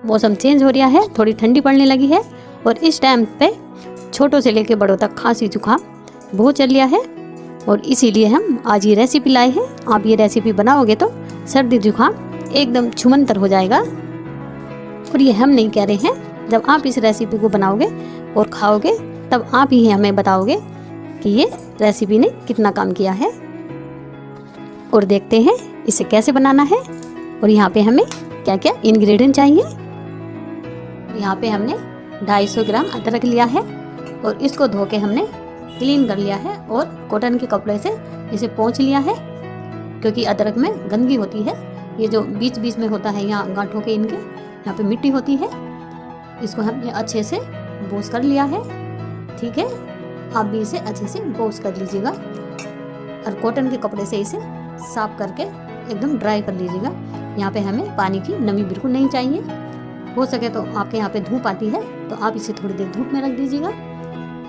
मौसम चेंज हो रहा है, थोड़ी ठंडी पड़ने लगी है और इस टाइम पे छोटों से लेके बड़ों तक खांसी जुकाम बहुत चल रहा है और इसीलिए हम आज ये रेसिपी लाए हैं। आप ये रेसिपी बनाओगे तो सर्दी जुकाम एकदम छुमंतर हो जाएगा। और ये हम नहीं कह रहे हैं, जब आप इस रेसिपी को बनाओगे और खाओगे तब आप ही हमें बताओगे कि ये रेसिपी ने कितना काम किया है। और देखते हैं इसे कैसे बनाना है और यहाँ पे हमें क्या क्या इंग्रेडिएंट चाहिए। यहाँ पे हमने 250 ग्राम अदरक लिया है और इसको धो के हमने क्लीन कर लिया है और कॉटन के कपड़े से इसे पोंछ लिया है, क्योंकि अदरक में गंदगी होती है। ये जो बीच बीच में होता है यहाँ गांठों के, इनके यहाँ पे मिट्टी होती है। इसको हमने अच्छे से वॉश कर लिया है। ठीक है, आप भी इसे अच्छे से वॉश कर लीजिएगा और कॉटन के कपड़े से इसे साफ करके एकदम ड्राई कर लीजिएगा। यहाँ पे हमें पानी की नमी बिल्कुल नहीं चाहिए। हो सके तो आपके यहाँ पे धूप आती है तो आप इसे थोड़ी देर धूप में रख दीजिएगा,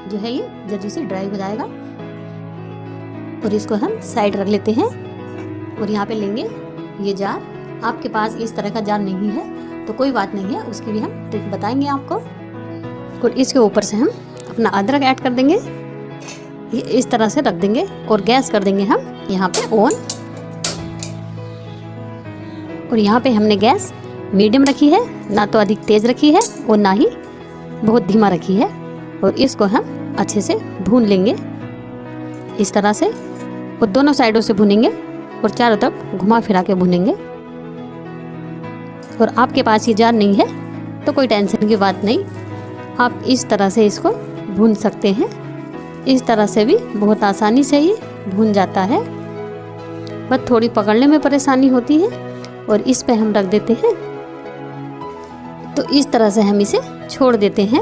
जो है ये जल्दी से ड्राई हो जाएगा। और इसको हम साइड रख लेते हैं। और यहाँ पे लेंगे ये जार। आपके पास इस तरह का जार नहीं है तो कोई बात नहीं है, उसकी भी हम ट्रिक बताएंगे आपको। और इसके ऊपर से हम अपना अदरक ऐड कर देंगे, ये इस तरह से रख देंगे और गैस कर देंगे हम यहाँ पे ऑन। और यहाँ पे हमने गैस मीडियम रखी है, ना तो अधिक तेज रखी है और ना ही बहुत धीमा रखी है। और इसको हम अच्छे से भून लेंगे इस तरह से, और दोनों साइडों से भूनेंगे और चारों तरफ घुमा फिरा के भूनेंगे। और आपके पास ये जार नहीं है तो कोई टेंशन की बात नहीं, आप इस तरह से इसको भून सकते हैं। इस तरह से भी बहुत आसानी से ये भून जाता है, बस थोड़ी पकड़ने में परेशानी होती है। और इस पे हम रख देते हैं, तो इस तरह से हम इसे छोड़ देते हैं।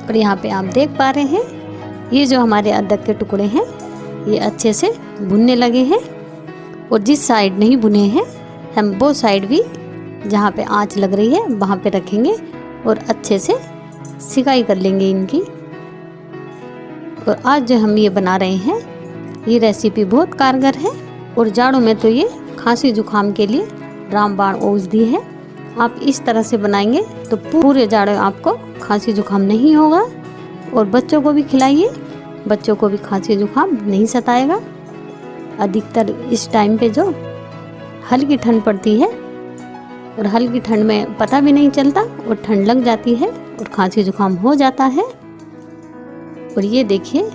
और यहाँ पे आप देख पा रहे हैं ये जो हमारे अदरक के टुकड़े हैं ये अच्छे से भुनने लगे हैं। और जिस साइड नहीं भुने हैं हम वो साइड भी जहाँ पे आंच लग रही है वहाँ पे रखेंगे और अच्छे से सिकाई कर लेंगे इनकी। और आज जो हम ये बना रहे हैं ये रेसिपी बहुत कारगर है और जाड़ों में तो ये खांसी जुकाम के लिए रामबाण औषधि है। आप इस तरह से बनाएंगे तो पूरे जाड़ों आपको खांसी जुकाम नहीं होगा। और बच्चों को भी खिलाइए, बच्चों को भी खांसी जुकाम नहीं सताएगा। अधिकतर इस टाइम पे जो हल्की ठंड पड़ती है और हल्की ठंड में पता भी नहीं चलता और ठंड लग जाती है और खांसी जुकाम हो जाता है। और ये देखिए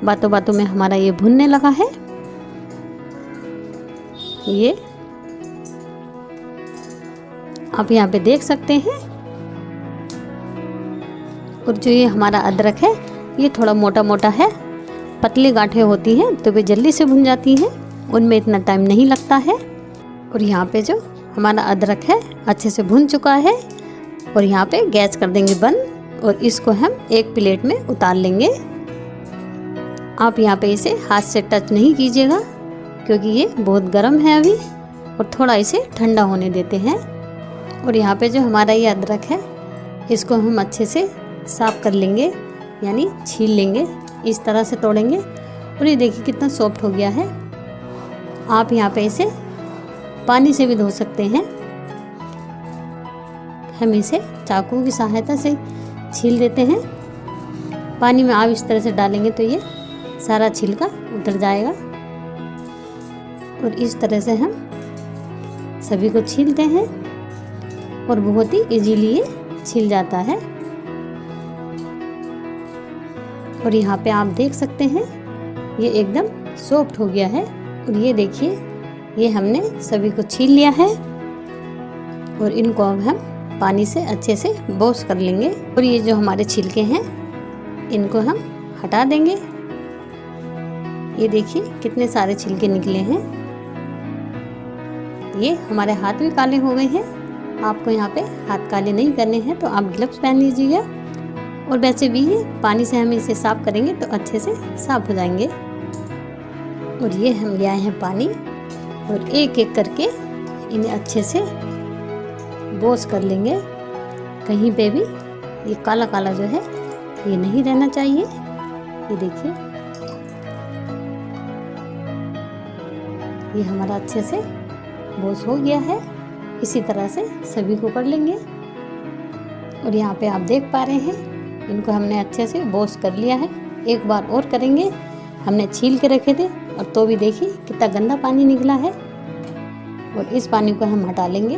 बातों बातों में हमारा ये भुनने लगा है। ये आप यहाँ पे देख सकते हैं। और जो ये हमारा अदरक है ये थोड़ा मोटा मोटा है, पतली गांठें होती हैं तो वे जल्दी से भुन जाती हैं, उनमें इतना टाइम नहीं लगता है। और यहाँ पे जो हमारा अदरक है अच्छे से भुन चुका है। और यहाँ पे गैस कर देंगे बंद और इसको हम एक प्लेट में उतार लेंगे। आप यहाँ पे इसे हाथ से टच नहीं कीजिएगा क्योंकि ये बहुत गर्म है अभी, और थोड़ा इसे ठंडा होने देते हैं। और यहाँ पे जो हमारा ये अदरक है इसको हम अच्छे से साफ कर लेंगे, यानी छील लेंगे, इस तरह से तोड़ेंगे। और ये देखिए कितना सॉफ्ट हो गया है। आप यहाँ पे इसे पानी से भी धो सकते हैं। हम इसे चाकू की सहायता से छील देते हैं। पानी में आप इस तरह से डालेंगे तो ये सारा छिलका उतर जाएगा। और इस तरह से हम सभी को छीलते हैं और बहुत ही इजीली ये छिल जाता है। और यहाँ पे आप देख सकते हैं ये एकदम सॉफ्ट हो गया है। और ये देखिए ये हमने सभी को छील लिया है और इनको अब हम पानी से अच्छे से वॉश कर लेंगे। और ये जो हमारे छिलके हैं इनको हम हटा देंगे। ये देखिए कितने सारे छिलके निकले हैं। ये हमारे हाथ भी काले हो गए हैं। आपको यहाँ पे हाथ काले नहीं करने हैं तो आप ग्लव्स पहन लीजिएगा। और वैसे भी ये पानी से हम इसे साफ करेंगे तो अच्छे से साफ हो जाएंगे। और ये हम ले आए हैं पानी और एक एक करके इन्हें अच्छे से वॉश कर लेंगे। कहीं पे भी ये काला काला जो है ये नहीं रहना चाहिए। ये देखिए ये हमारा अच्छे से वॉश हो गया है। इसी तरह से सभी को कर लेंगे। और यहाँ पे आप देख पा रहे हैं इनको हमने अच्छे से वॉश कर लिया है। एक बार और करेंगे। हमने छील के रखे थे और तो भी देखिए कितना गंदा पानी निकला है। और इस पानी को हम हटा लेंगे।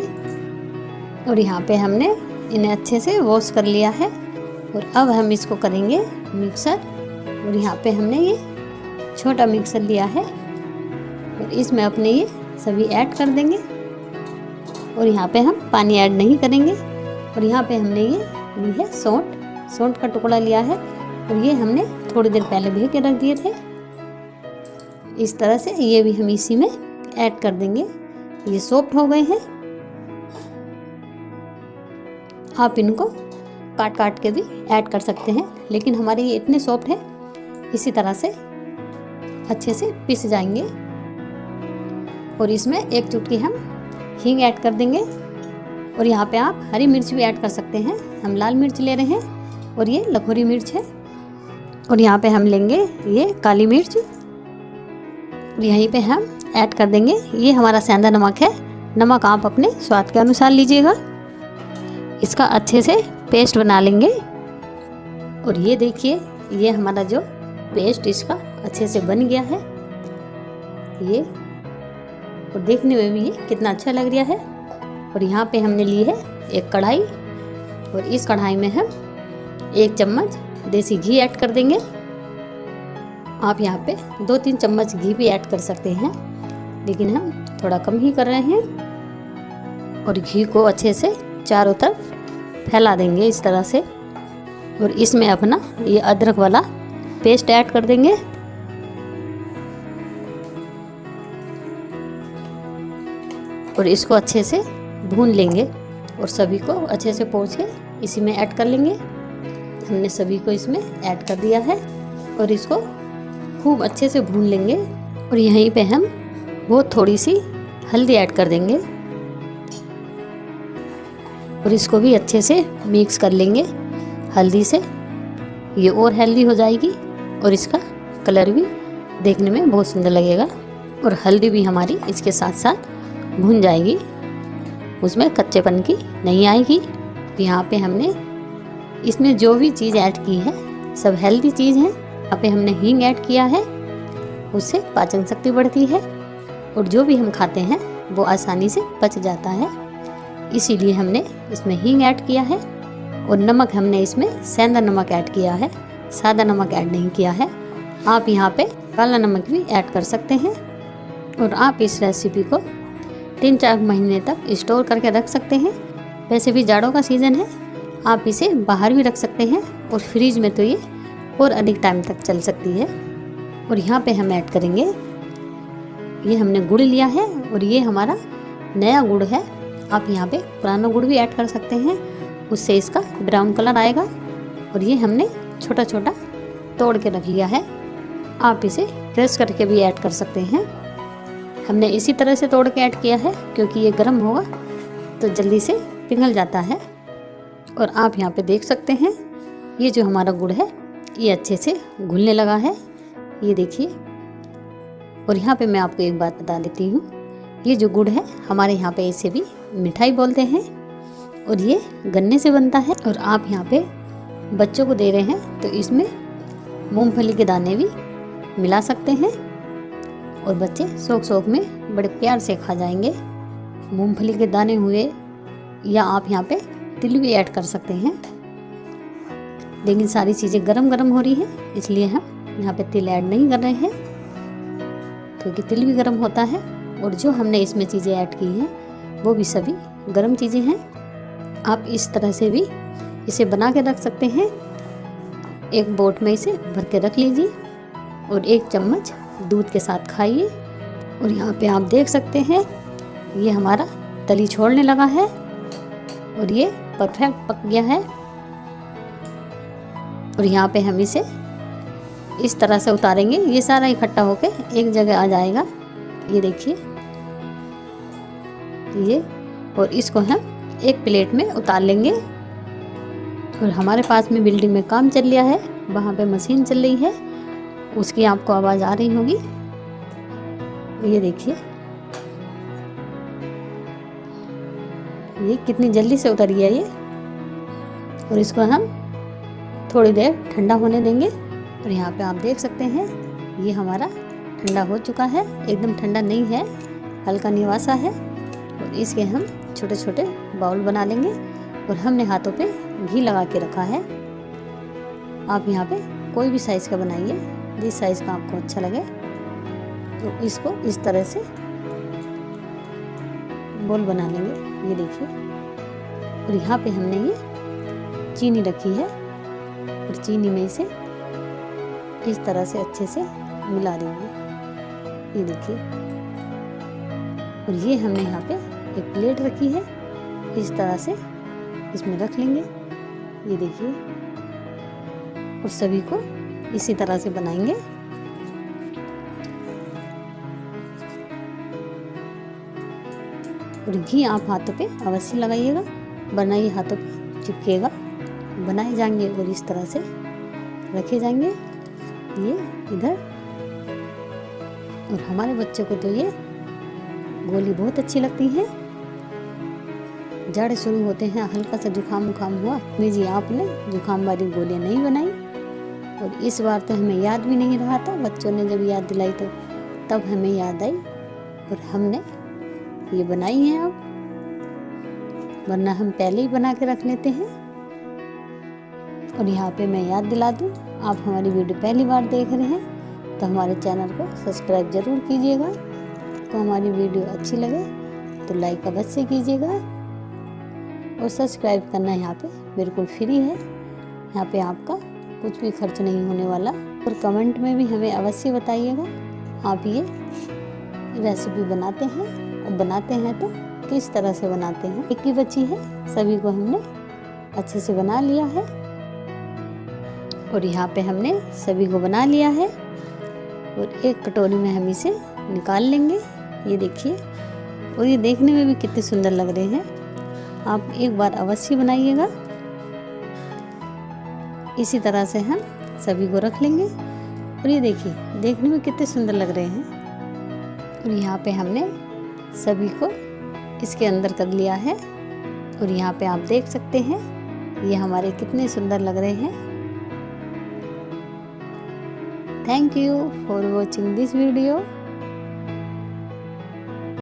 और यहाँ पे हमने इन्हें अच्छे से वॉश कर लिया है। और अब हम इसको करेंगे मिक्सर। और यहाँ पे हमने ये छोटा मिक्सर लिया है और इसमें अपने ये सभी ऐड कर देंगे। और यहाँ पे हम पानी ऐड नहीं करेंगे। और यहाँ पे हमने ये ली है सौंठ का टुकड़ा लिया है और ये हमने थोड़ी देर पहले भे के रख दिए थे। इस तरह से ये भी हम इसी में ऐड कर देंगे। ये सॉफ्ट हो गए हैं। आप इनको काट काट के भी ऐड कर सकते हैं, लेकिन हमारे ये इतने सॉफ्ट है इसी तरह से अच्छे से पिस जाएंगे। और इसमें एक चुटकी हम हींग ऐड कर देंगे। और यहाँ पे आप हरी मिर्च भी ऐड कर सकते हैं। हम लाल मिर्च ले रहे हैं और ये लखोरी मिर्च है। और यहाँ पे हम लेंगे ये काली मिर्च और यहीं पे हम ऐड कर देंगे ये हमारा सेंधा नमक है। नमक आप अपने स्वाद के अनुसार लीजिएगा। इसका अच्छे से पेस्ट बना लेंगे। और ये देखिए ये हमारा जो पेस्ट इसका अच्छे से बन गया है ये। और देखने में भी ये कितना अच्छा लग रहा है। और यहाँ पे हमने ली है एक कढ़ाई और इस कढ़ाई में हम 1 चम्मच देसी घी ऐड कर देंगे। आप यहाँ पे 2-3 चम्मच घी भी ऐड कर सकते हैं, लेकिन हम थोड़ा कम ही कर रहे हैं। और घी को अच्छे से चारों तरफ फैला देंगे इस तरह से। और इसमें अपना ये अदरक वाला पेस्ट ऐड कर देंगे। और इसको अच्छे से भून लेंगे और सभी को अच्छे से पोंछ के इसी में ऐड कर लेंगे। हमने सभी को इसमें ऐड कर दिया है और इसको खूब अच्छे से भून लेंगे। और यहीं पे हम वो थोड़ी सी हल्दी ऐड कर देंगे और इसको भी अच्छे से मिक्स कर लेंगे हल्दी से। ये और हेल्दी हो जाएगी और इसका कलर भी देखने में बहुत सुंदर लगेगा। और हल्दी भी हमारी इसके साथ साथ भुन जाएगी, उसमें कच्चेपन की नहीं आएगी। यहाँ पे हमने इसमें जो भी चीज़ ऐड की है सब हेल्दी चीज़ है। यहाँ पे हमने हींग ऐड किया है, उससे पाचन शक्ति बढ़ती है और जो भी हम खाते हैं वो आसानी से पच जाता है, इसीलिए हमने इसमें हींग ऐड किया है। और नमक हमने इसमें सेंधा नमक ऐड किया है, सादा नमक ऐड नहीं किया है। आप यहाँ पे काला नमक भी ऐड कर सकते हैं। और आप इस रेसिपी को 3-4 महीने तक स्टोर करके रख सकते हैं। वैसे भी जाड़ों का सीज़न है, आप इसे बाहर भी रख सकते हैं और फ्रिज में तो ये और अधिक टाइम तक चल सकती है। और यहाँ पे हम ऐड करेंगे ये हमने गुड़ लिया है और ये हमारा नया गुड़ है। आप यहाँ पे पुराना गुड़ भी ऐड कर सकते हैं, उससे इसका ब्राउन कलर आएगा। और ये हमने छोटा छोटा तोड़ के रख लिया है। आप इसे क्रश करके भी ऐड कर सकते हैं। हमने इसी तरह से तोड़ के ऐड किया है क्योंकि ये गर्म होगा तो जल्दी से पिघल जाता है। और आप यहाँ पे देख सकते हैं ये जो हमारा गुड़ है ये अच्छे से घुलने लगा है, ये देखिए। और यहाँ पे मैं आपको एक बात बता देती हूँ, ये जो गुड़ है हमारे यहाँ पे इसे भी मिठाई बोलते हैं और ये गन्ने से बनता है। और आप यहाँ पे बच्चों को दे रहे हैं तो इसमें मूंगफली के दाने भी मिला सकते हैं और बच्चे शौक शौक में बड़े प्यार से खा जाएंगे। मूंगफली के दाने हुए या आप यहाँ पे तिल भी ऐड कर सकते हैं, लेकिन सारी चीज़ें गरम गरम हो रही हैं इसलिए हम यहाँ पे तिल ऐड नहीं कर रहे हैं, क्योंकि तिल भी गरम होता है। और जो हमने इसमें चीज़ें ऐड की हैं वो भी सभी गरम चीज़ें हैं। आप इस तरह से भी इसे बना के रख सकते हैं। एक बोट में इसे भर के रख लीजिए और 1 चम्मच दूध के साथ खाइए। और यहाँ पे आप देख सकते हैं ये हमारा तली छोड़ने लगा है और ये परफेक्ट पक गया है। और यहाँ पे हम इसे इस तरह से उतारेंगे, ये सारा इकट्ठा होके एक जगह आ जाएगा, ये देखिए ये। और इसको हम एक प्लेट में उतार लेंगे। और हमारे पास में बिल्डिंग में काम चल रहा है, वहाँ पे मशीन चल रही है, उसकी आपको आवाज़ आ रही होगी, ये देखिए ये कितनी जल्दी से उतर गया ये। और इसको हम थोड़ी देर ठंडा होने देंगे। और यहाँ पे आप देख सकते हैं ये हमारा ठंडा हो चुका है, एकदम ठंडा नहीं है, हल्का निवासा है। और इसके हम छोटे छोटे बाउल बना लेंगे। और हमने हाथों पे घी लगा के रखा है। आप यहाँ पे कोई भी साइज़ का बनाइए, जिस साइज़ का आपको अच्छा लगे। तो इसको इस तरह से बॉल बना लेंगे, ये देखिए। और यहाँ पे हमने ये चीनी रखी है और चीनी में इसे इस तरह से अच्छे से मिला देंगे, ये देखिए। और ये हमने यहाँ पे एक प्लेट रखी है, इस तरह से इसमें रख लेंगे, ये देखिए। और सभी को इसी तरह से बनाएंगे। और घी आप हाथों पे अवश्य लगाइएगा, वरना ये हाथों पे चिपकेगा। बनाए जाएंगे और इस तरह से रखे जाएंगे ये इधर। और हमारे बच्चों को तो ये गोली बहुत अच्छी लगती है। जाड़े शुरू होते हैं, हल्का सा जुकाम मुकाम हुआ, नहीं जी आपने जुकाम वाली गोलियां नहीं बनाई। और इस बार तो हमें याद भी नहीं रहा था, बच्चों ने जब याद दिलाई तो तब हमें याद आई और हमने ये बनाई है अब, वरना हम पहले ही बना के रख लेते हैं। और यहाँ पे मैं याद दिला दूँ, आप हमारी वीडियो पहली बार देख रहे हैं तो हमारे चैनल को सब्सक्राइब ज़रूर कीजिएगा। तो हमारी वीडियो अच्छी लगे तो लाइक अवश्य कीजिएगा। और सब्सक्राइब करना यहाँ पे बिल्कुल फ्री है, यहाँ पे आपका कुछ भी खर्च नहीं होने वाला। और कमेंट में भी हमें अवश्य बताइएगा आप ये रेसिपी बनाते हैं, और बनाते हैं तो किस तरह से बनाते हैं। एक ही बची है, सभी को हमने अच्छे से बना लिया है। और यहाँ पे हमने सभी को बना लिया है। और एक कटोरी में हम इसे निकाल लेंगे, ये देखिए। और ये देखने में भी कितने सुंदर लग रहे हैं। आप एक बार अवश्य बनाइएगा। इसी तरह से हम सभी को रख लेंगे। और ये देखिए देखने में कितने सुंदर लग रहे हैं। और यहाँ पे हमने सभी को इसके अंदर कर लिया है। और यहाँ पे आप देख सकते हैं ये हमारे कितने सुंदर लग रहे हैं। Thank you for watching this video.